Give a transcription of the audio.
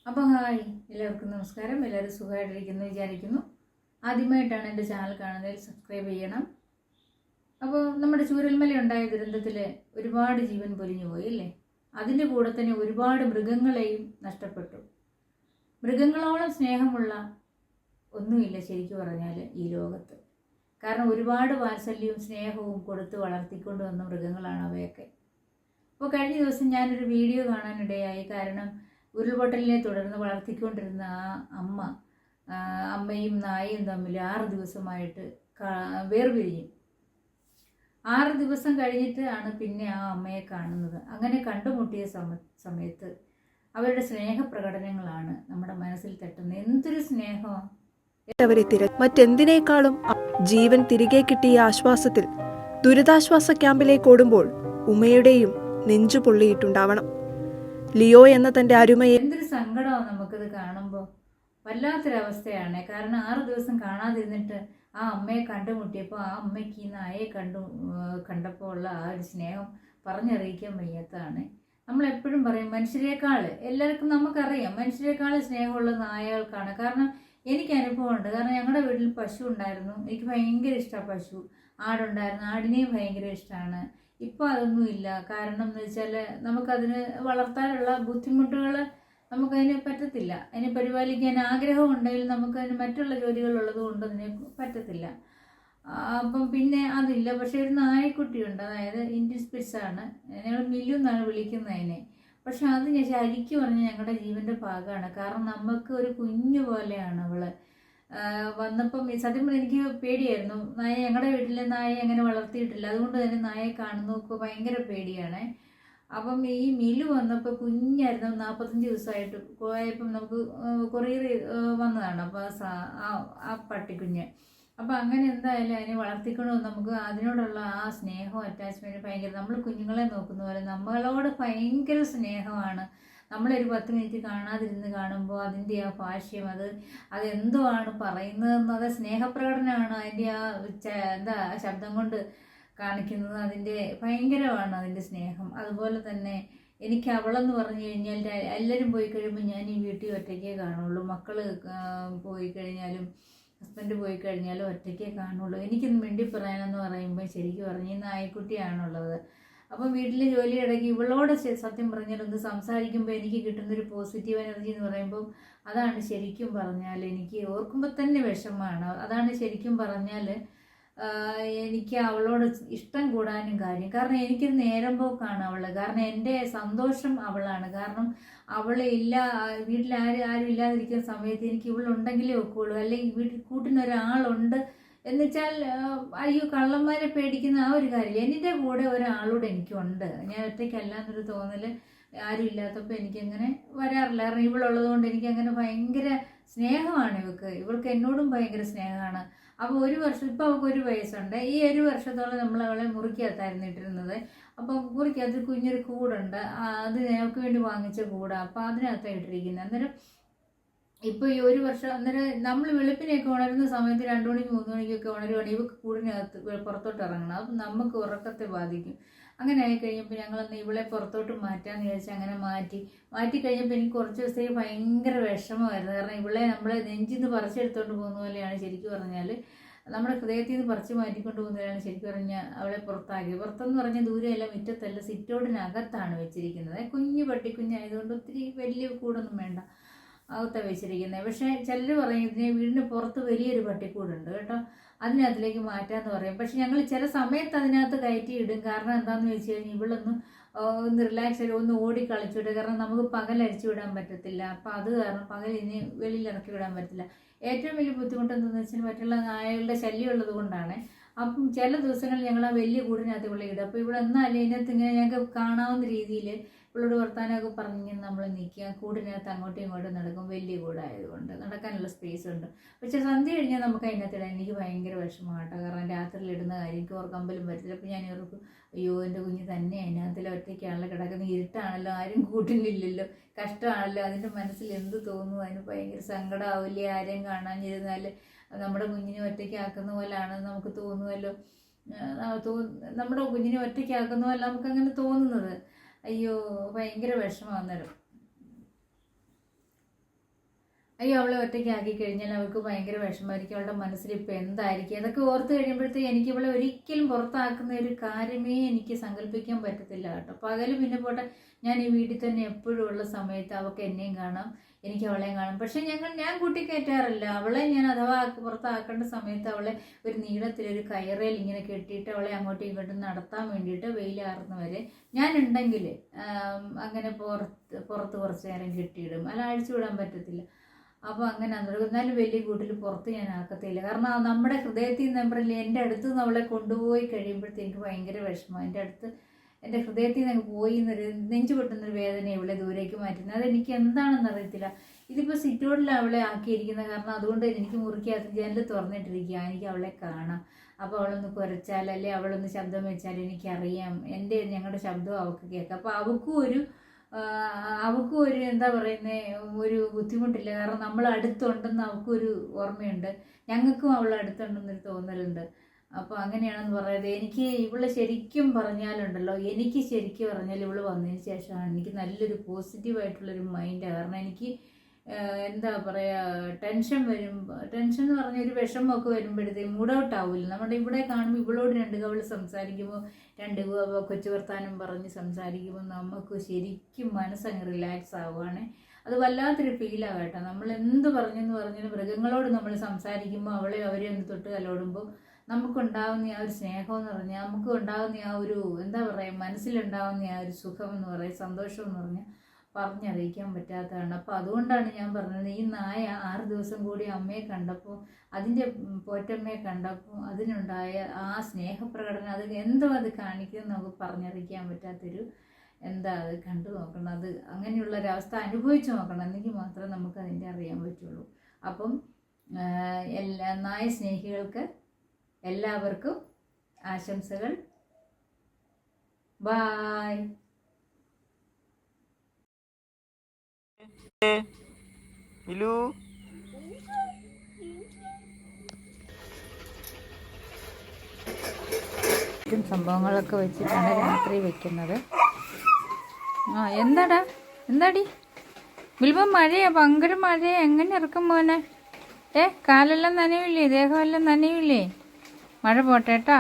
അപ്പോൾ ഹായ്, എല്ലാവർക്കും നമസ്കാരം. എല്ലാവരും സുഖമായിട്ടിരിക്കുന്നു വിചാരിക്കുന്നു. ആദ്യമായിട്ടാണ് എൻ്റെ ചാനൽ കാണുന്നതിൽ സബ്സ്ക്രൈബ് ചെയ്യണം. അപ്പോൾ നമ്മുടെ ചൂരൽമല ഉണ്ടായ ദുരന്തത്തിൽ ഒരുപാട് ജീവൻ പൊലിഞ്ഞു പോയി അല്ലേ? അതിൻ്റെ കൂടെ തന്നെ ഒരുപാട് മൃഗങ്ങളെയും നഷ്ടപ്പെട്ടു. മൃഗങ്ങളോളം സ്നേഹമുള്ള ഒന്നുമില്ല ശരിക്കും പറഞ്ഞാൽ ഈ ലോകത്ത്. കാരണം ഒരുപാട് വാത്സല്യവും സ്നേഹവും കൊടുത്ത് വളർത്തിക്കൊണ്ട് വന്ന മൃഗങ്ങളാണ് അവയൊക്കെ. അപ്പോൾ കഴിഞ്ഞ ദിവസം ഞാനൊരു വീഡിയോ കാണാനിടയായി. കാരണം ഉരുൾപൊട്ടലിനെ തുടർന്ന് വളർത്തിക്കൊണ്ടിരുന്ന ആ അമ്മയും നായയും തമ്മിൽ 6 ദിവസമായിട്ട് വേർപിരിഞ്ഞു. 6 ദിവസം കഴിഞ്ഞിട്ട് ആണ് പിന്നെ ആ അമ്മയെ കാണുന്നത്. അങ്ങനെ കണ്ടുമുട്ടിയ സമയത്ത് അവരുടെ സ്നേഹപ്രകടനങ്ങളാണ് നമ്മുടെ മനസ്സിൽ തട്ടുന്നത്. എന്തൊരു സ്നേഹമാണ്! മറ്റെന്തിനേക്കാളും ജീവൻ തിരികെ കിട്ടിയ ആശ്വാസത്തിൽ ദുരിതാശ്വാസ ക്യാമ്പിലേക്ക് ഓടുമ്പോൾ ഉമ്മയുടെയും നെഞ്ചു പൊള്ളിയിട്ടുണ്ടാവണം. ലിയോ എന്ന തന്റെ അരുമയെ എന്തൊരു സങ്കടമാണ് നമുക്കത് കാണുമ്പോൾ. വല്ലാത്തൊരവസ്ഥയാണ്. കാരണം 6 ദിവസം കാണാതിരുന്നിട്ട് ആ അമ്മയെ കണ്ടുമുട്ടിയപ്പോൾ ആ അമ്മയ്ക്ക് ഈ നായയെ കണ്ടപ്പോൾ ഉള്ള ആ ഒരു സ്നേഹം പറഞ്ഞറിയിക്കാൻ വയ്യാത്തതാണ്. നമ്മളെപ്പോഴും പറയും മനുഷ്യരെക്കാൾ എല്ലാവർക്കും നമുക്കറിയാം മനുഷ്യരെക്കാൾ സ്നേഹമുള്ള നായകൾക്കാണ്. കാരണം എനിക്ക് അനുഭവമുണ്ട്. കാരണം ഞങ്ങളുടെ വീട്ടിൽ പശു ഉണ്ടായിരുന്നു. എനിക്ക് ഭയങ്കര ഇഷ്ടമാണ് പശു. ആടുണ്ടായിരുന്നു. ആടിനെയും ഭയങ്കര ഇഷ്ടമാണ്. ഇപ്പോൾ അതൊന്നുമില്ല. കാരണം എന്ന് വെച്ചാൽ നമുക്കതിന് വളർത്താനുള്ള ബുദ്ധിമുട്ടുകൾ നമുക്കതിന് പറ്റത്തില്ല. അതിനെ പരിപാലിക്കാൻ ആഗ്രഹമുണ്ടെങ്കിൽ നമുക്കതിന് മറ്റുള്ള ജോലികളുള്ളത് കൊണ്ട് അതിന് പറ്റത്തില്ല. അപ്പം പിന്നെ അതില്ല. പക്ഷേ ഒരു നായക്കുട്ടിയുണ്ട്, അതായത് ഇന്ത്യൻ സ്പിറ്റ്സാണ്. ഞങ്ങൾ മില്ലു എന്നാണ് വിളിക്കുന്നത് അതിനെ. പക്ഷെ അത് ഞാൻ ശരിക്കും പറഞ്ഞാൽ ഞങ്ങളുടെ ജീവൻ്റെ ഭാഗമാണ്. കാരണം നമുക്ക് ഒരു കുഞ്ഞു പോലെയാണ് അവള്. വന്നപ്പം സത്യം പറഞ്ഞാൽ എനിക്ക് പേടിയായിരുന്നു. ഞങ്ങളുടെ വീട്ടിലെ നായയെ അങ്ങനെ വളർത്തിയിട്ടില്ല. അതുകൊണ്ട് തന്നെ നായയെ കാണുന്നതൊക്കെ ഭയങ്കര പേടിയാണ്. അപ്പം ഈ മില്ലു വന്നപ്പോൾ കുഞ്ഞായിരുന്നു. 45 ദിവസമായിട്ട് പോയപ്പം നമുക്ക് കൊറിയർ വന്നതാണ്. അപ്പോൾ ആ പട്ടിക്കുഞ്ഞ് അപ്പം അങ്ങനെ എന്തായാലും അതിനെ വളർത്തിക്കൊണ്ട് നമുക്ക് അതിനോടുള്ള ആ സ്നേഹവും അറ്റാച്ച്മെൻറ്റ് ഭയങ്കര. നമ്മൾ കുഞ്ഞുങ്ങളെ നോക്കുന്ന പോലെ നമ്മളോട് ഭയങ്കര സ്നേഹമാണ്. നമ്മളൊരു 10 മിനിറ്റ് കാണാതിരുന്ന് കാണുമ്പോൾ അതിൻ്റെ ആ ഭാഷ്യം അതെന്തോ ആണ് പറയുന്നതെന്ന്, അത് സ്നേഹപ്രകടനമാണ്. അതിൻ്റെ ആ ശബ്ദം കൊണ്ട് കാണിക്കുന്നത്. അതിൻ്റെ ഭയങ്കരമാണ് അതിൻ്റെ സ്നേഹം. അതുപോലെ തന്നെ എനിക്ക് അവളെന്ന് പറഞ്ഞു കഴിഞ്ഞാൽ എല്ലാവരും പോയി കഴിയുമ്പോൾ ഞാൻ ഈ വീട്ടിൽ ഒറ്റയ്ക്കേ കാണുള്ളൂ. മക്കൾ പോയി കഴിഞ്ഞാലും ഹസ്ബൻഡ് പോയി കഴിഞ്ഞാലും ഒറ്റയ്ക്കേ കാണുള്ളൂ. എനിക്കൊന്ന് മിണ്ടി പറയാനെന്ന് പറയുമ്പോൾ ശരിക്കും പറഞ്ഞ് ഈ നായക്കുട്ടിയാണുള്ളത്. അപ്പം വീട്ടിലെ ജോലി ഇടയ്ക്ക് ഇവളോട് സത്യം പറഞ്ഞാൽ ഒന്ന് സംസാരിക്കുമ്പോൾ എനിക്ക് കിട്ടുന്നൊരു പോസിറ്റീവ് എനർജി എന്ന് പറയുമ്പോൾ അതാണ് ശരിക്കും പറഞ്ഞാൽ എനിക്ക് ഓർക്കുമ്പോൾ തന്നെ വിഷമമാണ്. അതാണ് ശരിക്കും പറഞ്ഞാൽ എനിക്ക് അവളോട് ഇഷ്ടം കൂടാനും കാര്യം. കാരണം എനിക്കൊരു നേരം പോക്കാണ് അവള്. കാരണം എൻ്റെ സന്തോഷം അവളാണ്. കാരണം വീട്ടിൽ ആരും ഇല്ലാതിരിക്കുന്ന സമയത്ത് എനിക്ക് ഇവളുണ്ടെങ്കിലേ ഒക്കുള്ളൂ. അല്ലെങ്കിൽ വീട്ടിൽ കൂട്ടിനൊരാളുണ്ട് എന്നുവെച്ചാൽ അയ്യോ കള്ളന്മാരെ പേടിക്കുന്ന ആ ഒരു കാര്യമില്ല. എൻ്റെ കൂടെ ഒരാളൂടെ എനിക്കുണ്ട്. ഞാൻ ഒറ്റയ്ക്കല്ല എന്നൊരു തോന്നൽ ആരും ഇല്ലാത്തപ്പോൾ എനിക്കങ്ങനെ വരാറില്ല. കാരണം ഇവളുള്ളത് കൊണ്ട് എനിക്കങ്ങനെ ഭയങ്കര സ്നേഹമാണ് ഇവൾക്ക് എന്നോടും ഭയങ്കര സ്നേഹമാണ്. അപ്പോൾ ഒരു വർഷം ഇപ്പോൾ അവൾക്ക് 1 വയസ്സുണ്ട്. ഈ 1 വർഷത്തോളം നമ്മൾ അവളെ മുറിക്കകത്തായിരുന്നു ഇട്ടിരുന്നത്. അപ്പം മുറിക്കകത്ത് കുഞ്ഞൊരു കൂടുണ്ട്. അത് ഞങ്ങൾക്ക് വേണ്ടി വാങ്ങിച്ച കൂടാണ്. അപ്പോൾ അതിനകത്താണ് ഇട്ടിരിക്കുന്നത്. അന്നേരം ഇപ്പോൾ ഈ 1 വർഷം അന്നേരം നമ്മൾ വെളുപ്പിനെയൊക്കെ ഉണരുന്ന സമയത്ത് 2 മണിക്ക് 3 മണിക്കൊക്കെ ഉണരുവാണെങ്കിൽ ഇവർക്ക് കൂടിനകത്ത് പുറത്തോട്ട് ഇറങ്ങണം. അപ്പം നമുക്ക് ഉറക്കത്തെ ബാധിക്കും. അങ്ങനെ ആയിക്കഴിഞ്ഞപ്പോൾ ഞങ്ങളന്ന് ഇവളെ പുറത്തോട്ട് മാറ്റാമെന്ന് വിചാരിച്ചാൽ അങ്ങനെ മാറ്റി കഴിഞ്ഞപ്പോൾ എനിക്ക് കുറച്ച് ദിവസത്തേക്ക് ഭയങ്കര വിഷമമായിരുന്നു. കാരണം ഇവളെ നമ്മളെ നെഞ്ചിൽ നിന്ന് പറിച്ചെടുത്തോണ്ട് പോകുന്ന പോലെയാണ് ശരിക്കും പറഞ്ഞാൽ. നമ്മുടെ ഹൃദയത്തിൽ നിന്ന് പറിച്ച് മാറ്റിക്കൊണ്ട് പോകുന്നതിനാണ് ശരിക്കും പറഞ്ഞാൽ അവളെ പുറത്താക്കിയത്. പുറത്തെന്ന് പറഞ്ഞാൽ ദൂരെയല്ല, മുറ്റത്തല്ല, സിറ്റൗട്ടിനകത്താണ് വെച്ചിരിക്കുന്നത്. കുഞ്ഞു പട്ടിക്കുഞ്ഞായതുകൊണ്ട് ഒത്തിരി വലിയ കൂടൊന്നും വേണ്ട, അകത്താണ് വെച്ചിരിക്കുന്നത്. പക്ഷേ ചിലർ പറയും ഇതിനെ വീടിന് പുറത്ത് വലിയൊരു പട്ടിക്കൂടുണ്ട് കേട്ടോ, അതിനകത്തിലേക്ക് മാറ്റാമെന്ന് പറയും. പക്ഷെ ഞങ്ങൾ ചില സമയത്ത് അതിനകത്ത് കയറ്റി ഇടും. കാരണം എന്താണെന്ന് വെച്ച് കഴിഞ്ഞാൽ ഒന്ന് റിലാക്സ് ആയി ഒന്ന് ഓടി കളിച്ചോട്ടെ. കാരണം നമുക്ക് പകൽ അഴിച്ചു വിടാൻ പറ്റത്തില്ല. അപ്പം അത് കാരണം പകൽ ഇനി വെളിയിൽ ഇറക്കി വിടാൻ പറ്റില്ല. ഏറ്റവും വലിയ ബുദ്ധിമുട്ട് എന്താണെന്ന് വെച്ചാൽ മറ്റുള്ള നായകളുടെ ശല്യം ഉള്ളത് കൊണ്ടാണ്. അപ്പം ചില ദിവസങ്ങളിൽ ഞങ്ങൾ ആ വലിയ കൂടിനകത്ത് ഇവിടെ ഇടും. അപ്പോൾ ഇവിടെ എന്നാലും ഇതിനകത്ത് ഇങ്ങനെ ഞങ്ങൾക്ക് കാണാവുന്ന രീതിയിൽ ഇവളോട് വർത്താനമൊക്കെ പറഞ്ഞ് നമ്മൾ നിൽക്കുക. കൂടിനകത്ത് അങ്ങോട്ടും ഇങ്ങോട്ടും നടക്കും. വലിയ കൂടായതുകൊണ്ട് നടക്കാനുള്ള സ്പേസ് ഉണ്ട്. പക്ഷേ സന്ധ്യ കഴിഞ്ഞാൽ നമുക്ക് അതിനകത്ത് ഇടാൻ എനിക്ക് ഭയങ്കര വിഷമമാട്ടോ. കാരണം രാത്രിയിൽ ഇടുന്ന കാര്യം എനിക്ക് ഓർക്കാൻ പോലും പറ്റില്ല. അപ്പോൾ ഞാൻ ഓർക്കും അയ്യോ എൻ്റെ കുഞ്ഞ് തന്നെ അതിനകത്തിൽ ഒറ്റയ്ക്കാണല്ലോ കിടക്കുന്നത്, ഇരുട്ടാണല്ലോ, ആരും കൂട്ടിനില്ലല്ലോ, കഷ്ടമാണല്ലോ. അതിൻ്റെ മനസ്സിൽ എന്ത് തോന്നുന്നു? അതിന് ഭയങ്കര സങ്കടമാവില്ലേ ആരെയും കാണാനിരുന്നാൽ? നമ്മുടെ കുഞ്ഞിനെ ഒറ്റയ്ക്കാക്കുന്ന പോലെയാണ് നമുക്ക് തോന്നുമല്ലോ. നമ്മുടെ കുഞ്ഞിനെ ഒറ്റയ്ക്കാക്കുന്ന പോലെ നമുക്കങ്ങനെ തോന്നുന്നത്. അയ്യോ ഭയങ്കര വിഷമം. അന്നേരം അയ്യോ അവളെ ഒറ്റയ്ക്ക് ആക്കി കഴിഞ്ഞാൽ അവൾക്ക് ഭയങ്കര വിഷമമായിരിക്കും, അവളുടെ മനസ്സിൽ ഇപ്പം എന്തായിരിക്കും, അതൊക്കെ ഓർത്ത് കഴിയുമ്പോഴത്തേക്ക് എനിക്ക് ഇവളെ ഒരിക്കലും പുറത്താക്കുന്ന ഒരു കാര്യമേ എനിക്ക് സങ്കല്പിക്കാൻ പറ്റത്തില്ല കേട്ടോ. പകൽ പിന്നെ പോട്ടെ, ഞാൻ ഈ വീട്ടിൽ തന്നെ എപ്പോഴും ഉള്ള സമയത്ത് അവൾക്ക് എന്നെയും കാണാം, എനിക്ക് അവളെയും കാണും. പക്ഷെ ഞാൻ കൂട്ടിക്കയറ്റാറില്ല അവളെ. ഞാൻ അഥവാ പുറത്താക്കേണ്ട സമയത്ത് അവളെ ഒരു നീളത്തിലൊരു കയറയിൽ ഇങ്ങനെ കെട്ടിയിട്ട് അവളെ അങ്ങോട്ടും ഇങ്ങോട്ടും നടത്താൻ വേണ്ടിയിട്ട് വെയിലാറുന്നവരെ ഞാനുണ്ടെങ്കിൽ അങ്ങനെ പുറത്ത് കുറച്ച് നേരം കെട്ടിയിടും, അല്ല അഴിച്ചു വിടാൻ പറ്റത്തില്ല. അപ്പോൾ അങ്ങനെ എന്നാലും വലിയ കൂട്ടിൽ പുറത്ത് ഞാൻ ആക്കത്തില്ല. കാരണം നമ്മുടെ ഹൃദയത്തിൽ നിന്ന് എൻ്റെ അടുത്ത് നിന്ന് അവളെ കൊണ്ടുപോയി കഴിയുമ്പോഴത്തേക്ക് എനിക്ക് ഭയങ്കര വിഷമം. എൻ്റെ ഹൃദയത്തിൽ നിന്ന് പോയി എന്നൊരു നെഞ്ചു പൊട്ടുന്നൊരു വേദന ഇവളെ ദൂരേക്ക് മാറ്റുന്നത്. അതെനിക്ക് എന്താണെന്ന് അറിയത്തില്ല. ഇതിപ്പോൾ സിറ്റോഡിൽ അവളെ ആക്കിയിരിക്കുന്നത് കാരണം അതുകൊണ്ട് എനിക്ക് മുറിക്കകത്ത് ജനൽ തുറന്നിട്ടിരിക്കുക, എനിക്ക് അവളെ കാണാം. അപ്പോൾ അവളൊന്ന് കുരച്ചാൽ അല്ലെ അവളൊന്ന് ശബ്ദം വെച്ചാൽ എനിക്കറിയാം, ഞങ്ങളുടെ ശബ്ദം അവൾക്ക് കേൾക്കാം. അപ്പോൾ അവൾക്കും ഒരു എന്താ പറയുന്നത് ഒരു ബുദ്ധിമുട്ടില്ല. കാരണം നമ്മൾ അടുത്തുണ്ടെന്ന് അവൾക്കൊരു ഓർമ്മയുണ്ട്, ഞങ്ങൾക്കും അവൾ അടുത്തുണ്ടെന്നൊരു തോന്നലുണ്ട്. അപ്പോൾ അങ്ങനെയാണെന്ന് പറയുന്നത്. എനിക്ക് ഇവളെ ശരിക്കും പറഞ്ഞാലുണ്ടല്ലോ, എനിക്ക് ശരിക്കും പറഞ്ഞാൽ ഇവള് വന്നതിന് ശേഷമാണ് എനിക്ക് നല്ലൊരു പോസിറ്റീവായിട്ടുള്ളൊരു മൈൻഡാണ്. കാരണം എനിക്ക് എന്താ പറയുക, ടെൻഷൻ എന്ന് പറഞ്ഞ ഒരു വിഷമമൊക്കെ വരുമ്പോഴത്തേക്കും മൂഡ് ഔട്ട് ആവില്ല. നമ്മുടെ ഇവിടെ കാണുമ്പോൾ ഇവളോട് രണ്ട് കവൾ സംസാരിക്കുമ്പോൾ, രണ്ട് കൊച്ചു വർത്താനം പറഞ്ഞ് സംസാരിക്കുമ്പോൾ നമുക്ക് ശരിക്കും മനസ്സങ്ങ് റിലാക്സ് ആവുകയാണ്. അത് വല്ലാത്തൊരു ഫീലാണ് കേട്ടോ. നമ്മൾ എന്ത് പറഞ്ഞാലും മൃഗങ്ങളോട് നമ്മൾ സംസാരിക്കുമ്പോൾ അവരെ ഒന്ന് തൊട്ട് കലോടുമ്പോൾ നമുക്കുണ്ടാകുന്ന ആ ഒരു സ്നേഹം എന്ന് പറഞ്ഞാൽ, നമുക്ക് ഉണ്ടാകുന്ന ആ ഒരു എന്താ പറയുക, മനസ്സിലുണ്ടാകുന്ന ആ ഒരു സുഖം എന്ന് പറയുക, സന്തോഷം എന്ന് പറഞ്ഞാൽ പറഞ്ഞറിയിക്കാൻ പറ്റാത്തതാണ്. അപ്പോൾ അതുകൊണ്ടാണ് ഞാൻ പറഞ്ഞത്, ഈ നായ 6 ദിവസം കൂടി അമ്മയെ കണ്ടപ്പോൾ, അതിൻ്റെ പോറ്റമ്മയെ കണ്ടപ്പോൾ അതിനുണ്ടായ ആ സ്നേഹപ്രകടനം, അത് എന്തോ അത് കാണിക്കുന്നത് നമുക്ക് പറഞ്ഞറിയിക്കാൻ പറ്റാത്തൊരു എന്താ, അത് കണ്ടു നോക്കണം. അത് അങ്ങനെയുള്ളൊരവസ്ഥ അനുഭവിച്ച് നോക്കണം, എന്നെങ്കിൽ മാത്രമേ നമുക്ക് അതിൻ്റെ അറിയാൻ പറ്റുള്ളൂ. അപ്പം എല്ലാ നായ സ്നേഹികൾക്ക് എല്ലാവർക്കും ആശംസകൾ. ബായ്. സംഭവങ്ങളൊക്കെ വെച്ചിട്ടാണ് രാത്രി വെക്കുന്നത്. എന്താടി വിൽപ്പം മഴയാ, ഭയങ്കര മഴയാ. എങ്ങനെ ഇറക്കും മോനെ? കാലെല്ലാം നനയില്ലേ, ദേഹമെല്ലാം നനയില്ലേ? മഴ പോട്ടെ കേട്ടാ.